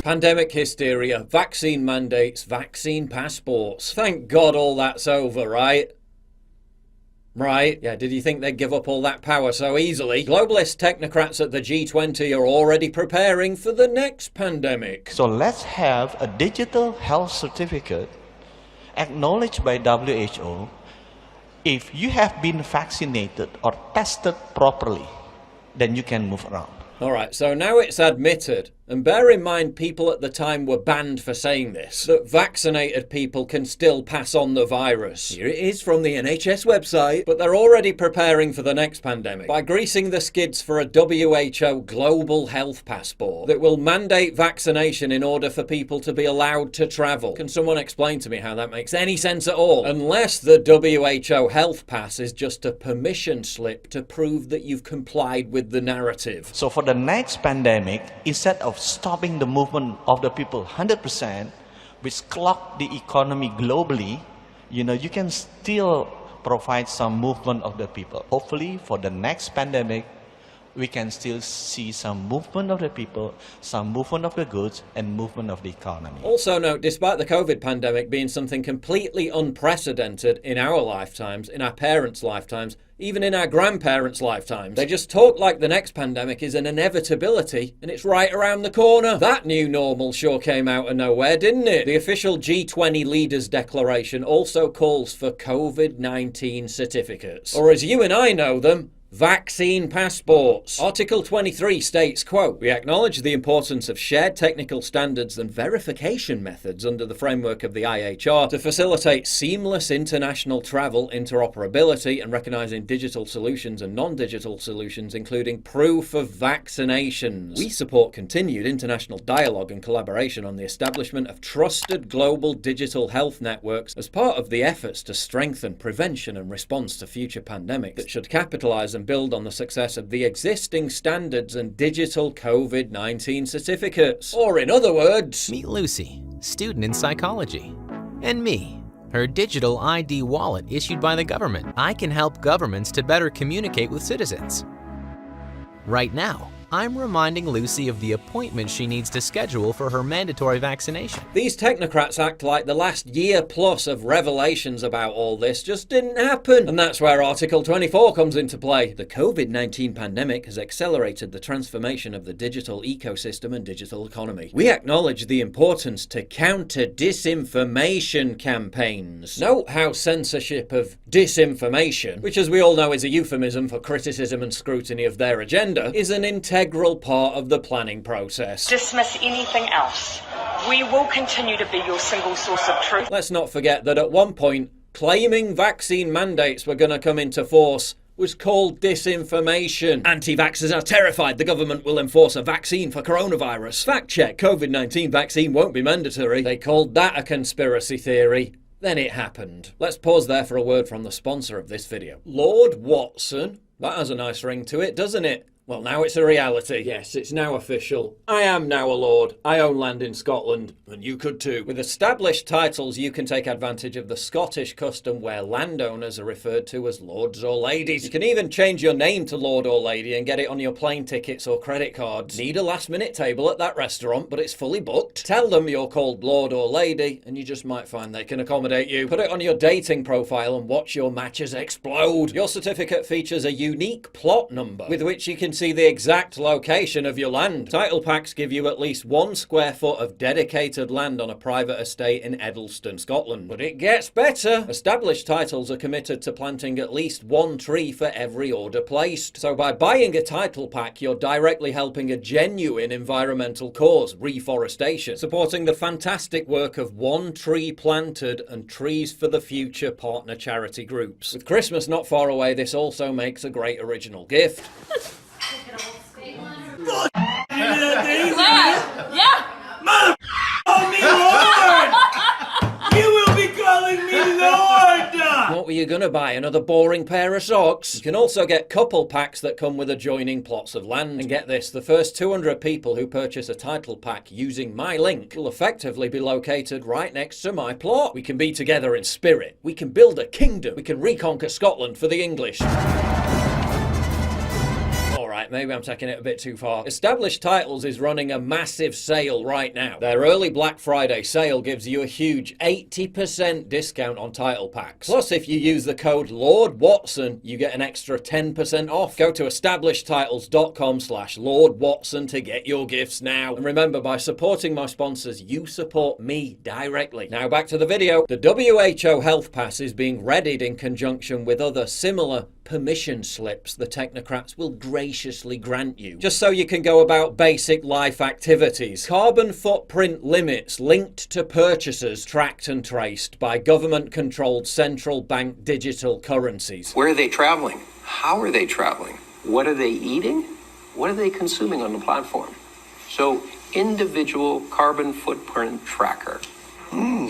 Pandemic hysteria, vaccine mandates, vaccine passports. Thank God all that's over, right? Right? Yeah, did you think they'd give up all that power so easily? Globalist technocrats at the G20 are already preparing for the next pandemic. So let's have a digital health certificate acknowledged by WHO if you have been vaccinated or tested properly, then you can move around. Alright, so now it's admitted, and bear in mind people at the time were banned for saying this, that vaccinated people can still pass on the virus. Here it is from the NHS website, but they're already preparing for the next pandemic by greasing the skids for a WHO global health passport that will mandate vaccination in order for people to be allowed to travel. Can someone explain to me how that makes any sense at all? Unless the WHO health pass is just a permission slip to prove that you've complied with the narrative. So for the next pandemic, instead of stopping the movement of the people 100%, which clogged the economy globally, you can still provide some movement of the people. Hopefully for the next pandemic, we can still see some movement of the people, some movement of the goods, and movement of the economy. Also note, despite the COVID pandemic being something completely unprecedented in our lifetimes, in our parents' lifetimes, even in our grandparents' lifetimes, they just talk like the next pandemic is an inevitability and it's right around the corner. That new normal sure came out of nowhere, didn't it? The official G20 Leaders Declaration also calls for COVID-19 certificates, or as you and I know them, vaccine passports. Article 23 states, quote, "We acknowledge the importance of shared technical standards and verification methods under the framework of the IHR to facilitate seamless international travel, interoperability, and recognizing digital solutions and non-digital solutions, including proof of vaccinations. We support continued international dialogue and collaboration on the establishment of trusted global digital health networks as part of the efforts to strengthen prevention and response to future pandemics that should capitalize and build on the success of the existing standards and digital COVID-19 certificates." Or in other words, Meet Lucy, student in psychology. And me, her digital ID wallet issued by the government. I can help governments to better communicate with citizens. Right now, I'm reminding Lucy of the appointment she needs to schedule for her mandatory vaccination. these technocrats act like the last year plus of revelations about all this just didn't happen. And that's where Article 24 comes into play. The COVID-19 pandemic has accelerated the transformation of the digital ecosystem and digital economy. We acknowledge the importance to counter disinformation campaigns. Note how censorship of disinformation, which as we all know is a euphemism for criticism and scrutiny of their agenda, is an integral part of the planning process. Dismiss anything else. We will continue to be your single source of truth. Let's not forget that at one point, claiming vaccine mandates were going to come into force was called disinformation. Anti-vaxxers are terrified the government will enforce a vaccine for coronavirus. Fact check, COVID-19 vaccine won't be mandatory. They called that a conspiracy theory. Then it happened. Let's pause there for a word from the sponsor of this video. Lord Watson? That has a nice ring to it, doesn't it? Well, now it's a reality. Yes, it's now official. I am now a lord. I own land in Scotland, and you could too. With established titles, you can take advantage of the Scottish custom where landowners are referred to as lords or ladies. You can even change your name to lord or lady and get it on your plane tickets or credit cards. Need a last-minute table at that restaurant, but it's fully booked? Tell them you're called lord or lady, and you just might find they can accommodate you. Put it on your dating profile and watch your matches explode. Your certificate features a unique plot number with which you can see the exact location of your land. Title packs give you at least 1 square foot of dedicated land on a private estate in Edelston, Scotland. But it gets better. Established titles are committed to planting at least 1 tree for every order placed. So by buying a title pack, you're directly helping a genuine environmental cause, reforestation, supporting the fantastic work of One Tree Planted and Trees for the Future partner charity groups. With Christmas not far away, this also makes a great original gift. What were you gonna buy? Another boring pair of socks? You can also get couple packs that come with adjoining plots of land. And get this, the first 200 people who purchase a title pack using my link will effectively be located right next to my plot. We can be together in spirit. We can build a kingdom. We can reconquer Scotland for the English. Alright, maybe I'm taking it a bit too far. Established Titles is running a massive sale right now. Their early Black Friday sale gives you a huge 80% discount on title packs. Plus, if you use the code Lord Watson, you get an extra 10% off. Go to establishedtitles.com/Lord Watson to get your gifts now. And remember, by supporting my sponsors, you support me directly. Now back to the video. The WHO Health Pass is being readied in conjunction with other similar permission slips the technocrats will graciously grant you, just so you can go about basic life activities. Carbon footprint limits linked to purchases tracked and traced by government-controlled central bank digital currencies. Where are they traveling? How are they traveling? What are they eating? What are they consuming on the platform? So, individual carbon footprint tracker.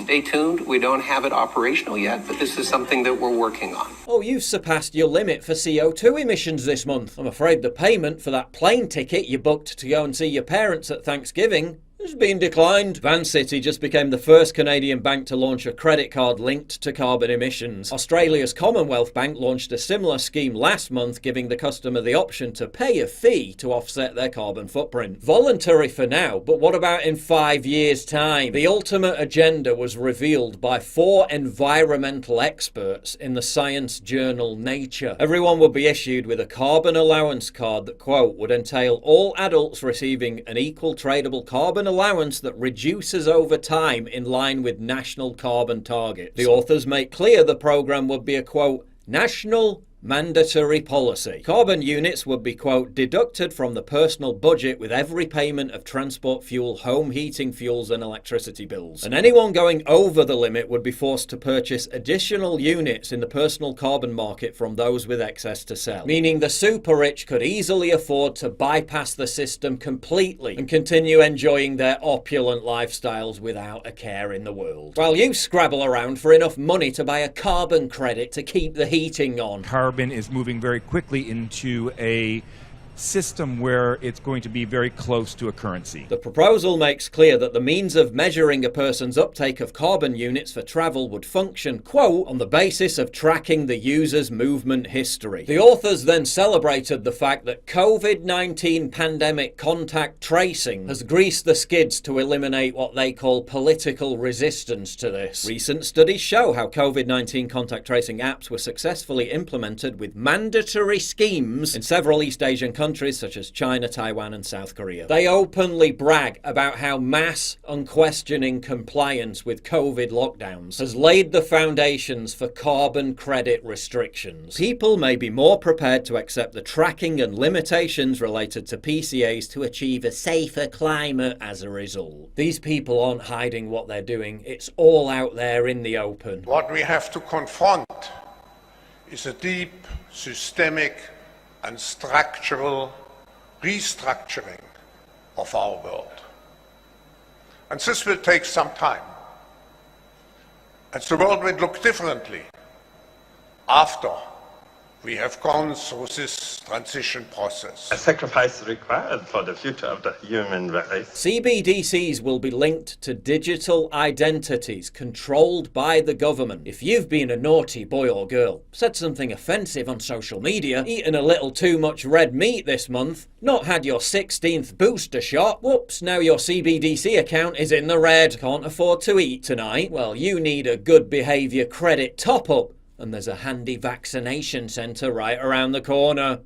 Stay tuned. We don't have it operational yet, but this is something that we're working on. Oh, you've surpassed your limit for CO2 emissions this month. I'm afraid the payment for that plane ticket you booked to go and see your parents at Thanksgiving has been declined. Vancity just became the first Canadian bank to launch a credit card linked to carbon emissions. Australia's Commonwealth Bank launched a similar scheme last month, giving the customer the option to pay a fee to offset their carbon footprint. Voluntary for now, but what about in 5 years' time? The ultimate agenda was revealed by 4 environmental experts in the science journal Nature. Everyone would be issued with a carbon allowance card that, quote, would entail all adults receiving an equal tradable carbon allowance that reduces over time in line with national carbon targets. The authors make clear the program would be a, quote, national mandatory policy. Carbon units would be, quote, deducted from the personal budget with every payment of transport fuel, home heating fuels and electricity bills. And anyone going over the limit would be forced to purchase additional units in the personal carbon market from those with excess to sell. Meaning the super rich could easily afford to bypass the system completely and continue enjoying their opulent lifestyles without a care in the world. While you scrabble around for enough money to buy a carbon credit to keep the heating on. Carbon is moving very quickly into a system where it's going to be very close to a currency. The proposal makes clear that the means of measuring a person's uptake of carbon units for travel would function, quote, on the basis of tracking the user's movement history. The authors then celebrated the fact that COVID-19 pandemic contact tracing has greased the skids to eliminate what they call political resistance to this. Recent studies show how COVID-19 contact tracing apps were successfully implemented with mandatory schemes in several East Asian countries such as China, Taiwan and South Korea. They openly brag about how mass, unquestioning compliance with COVID lockdowns has laid the foundations for carbon credit restrictions. People may be more prepared to accept the tracking and limitations related to PCAs to achieve a safer climate as a result. These people aren't hiding what they're doing. It's all out there in the open. What we have to confront is a deep, systemic and structural restructuring of our world. And this will take some time. And the world will look differently after we have gone through this transition process. A sacrifice required for the future of the human race. CBDCs will be linked to digital identities controlled by the government. If you've been a naughty boy or girl, said something offensive on social media, eaten a little too much red meat this month, not had your 16th booster shot, whoops, now your CBDC account is in the red. Can't afford to eat tonight? Well, you need a good behaviour credit top-up. And there's a handy vaccination centre right around the corner.